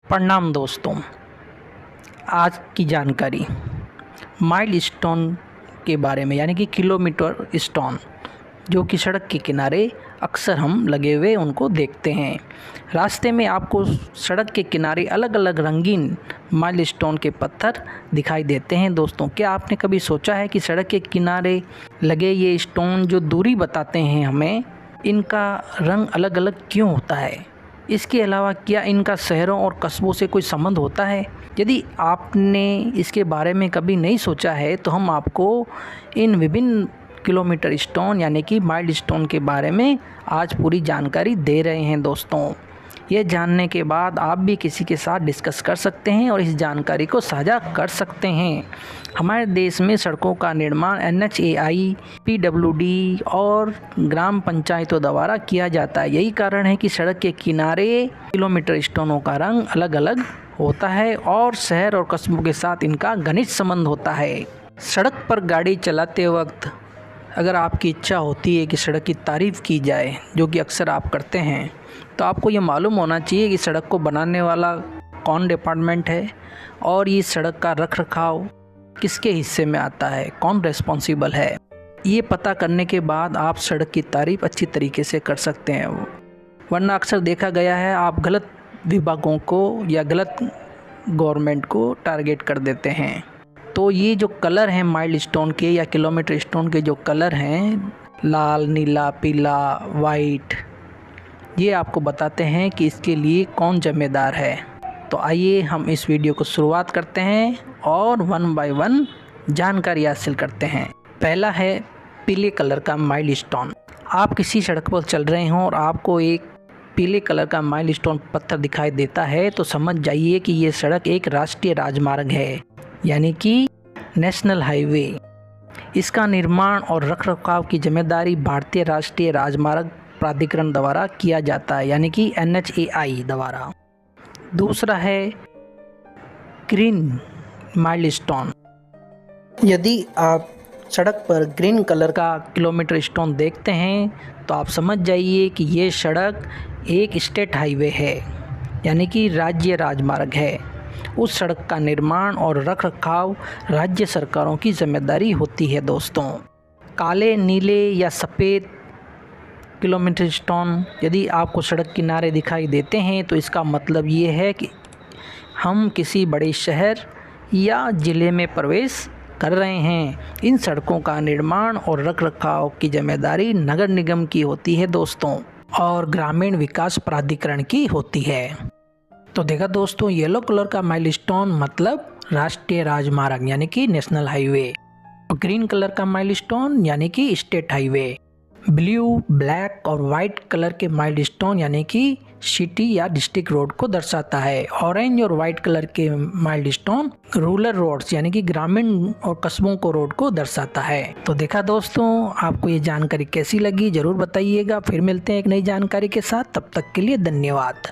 प्रणाम दोस्तों। आज की जानकारी माइलस्टोन के बारे में, यानी कि किलोमीटर स्टोन, जो कि सड़क के किनारे अक्सर हम लगे हुए उनको देखते हैं। रास्ते में आपको सड़क के किनारे अलग अलग रंगीन माइलस्टोन के पत्थर दिखाई देते हैं। दोस्तों, क्या आपने कभी सोचा है कि सड़क के किनारे लगे ये स्टोन जो दूरी बताते हैं हमें, इनका रंग अलग अलग क्यों होता है? इसके अलावा क्या इनका शहरों और कस्बों से कोई संबंध होता है? यदि आपने इसके बारे में कभी नहीं सोचा है तो हम आपको इन विभिन्न किलोमीटर स्टोन यानी कि माइलस्टोन के बारे में आज पूरी जानकारी दे रहे हैं। दोस्तों, ये जानने के बाद आप भी किसी के साथ डिस्कस कर सकते हैं और इस जानकारी को साझा कर सकते हैं। हमारे देश में सड़कों का निर्माण NHAI, PWD और ग्राम पंचायतों द्वारा किया जाता है। यही कारण है कि सड़क के किनारे किलोमीटर स्टोनों का रंग अलग अलग होता है और शहर और कस्बों के साथ इनका घनिष्ठ संबंध होता है। सड़क पर गाड़ी चलाते वक्त अगर आपकी इच्छा होती है कि सड़क की तारीफ़ की जाए, जो कि अक्सर आप करते हैं, तो आपको ये मालूम होना चाहिए कि सड़क को बनाने वाला कौन डिपार्टमेंट है और ये सड़क का रखरखाव किसके हिस्से में आता है, कौन रिस्पॉन्सिबल है। ये पता करने के बाद आप सड़क की तारीफ़ अच्छी तरीके से कर सकते हैं। वरना अक्सर देखा गया है आप गलत विभागों को या गलत गवर्नमेंट को टारगेट कर देते हैं। तो ये जो कलर हैं माइलस्टोन के या किलोमीटर स्टोन के जो कलर हैं, लाल, नीला, पीला, वाइट, ये आपको बताते हैं कि इसके लिए कौन जिम्मेदार है। तो आइए हम इस वीडियो को शुरुआत करते हैं और 1 बाय 1 जानकारी हासिल करते हैं। पहला है पीले कलर का माइलस्टोन। आप किसी सड़क पर चल रहे हों और आपको एक पीले कलर का माइलस्टोन पत्थर दिखाई देता है तो समझ जाइए कि ये सड़क एक राष्ट्रीय राजमार्ग है, यानी कि नेशनल हाईवे। इसका निर्माण और रखरखाव की जिम्मेदारी भारतीय राष्ट्रीय राजमार्ग प्राधिकरण द्वारा किया जाता है, यानी कि NHAI द्वारा। दूसरा है ग्रीन माइलस्टोन। यदि आप सड़क पर ग्रीन कलर का किलोमीटर स्टोन देखते हैं तो आप समझ जाइए कि ये सड़क एक स्टेट हाईवे है, यानी कि राज्य राजमार्ग है। उस सड़क का निर्माण और रखरखाव राज्य सरकारों की जिम्मेदारी होती है। दोस्तों, काले, नीले या सफ़ेद किलोमीटर स्टोन यदि आपको सड़क किनारे दिखाई देते हैं तो इसका मतलब ये है कि हम किसी बड़े शहर या ज़िले में प्रवेश कर रहे हैं। इन सड़कों का निर्माण और रखरखाव की जिम्मेदारी नगर निगम की होती है दोस्तों, और ग्रामीण विकास प्राधिकरण की होती है। तो देखा दोस्तों, येलो कलर का माइलस्टोन मतलब राष्ट्रीय राजमार्ग यानी कि नेशनल हाईवे, और ग्रीन कलर का माइलस्टोन यानी कि स्टेट हाईवे। ब्लू, ब्लैक और वाइट कलर के माइलस्टोन यानी कि सिटी या डिस्ट्रिक्ट रोड को दर्शाता है। ऑरेंज और वाइट कलर के माइलस्टोन रूरल रोड्स यानी कि ग्रामीण और कस्बों को रोड को दर्शाता है। तो देखा दोस्तों, आपको ये जानकारी कैसी लगी जरूर बताइएगा। फिर मिलते हैं एक नई जानकारी के साथ, तब तक के लिए धन्यवाद।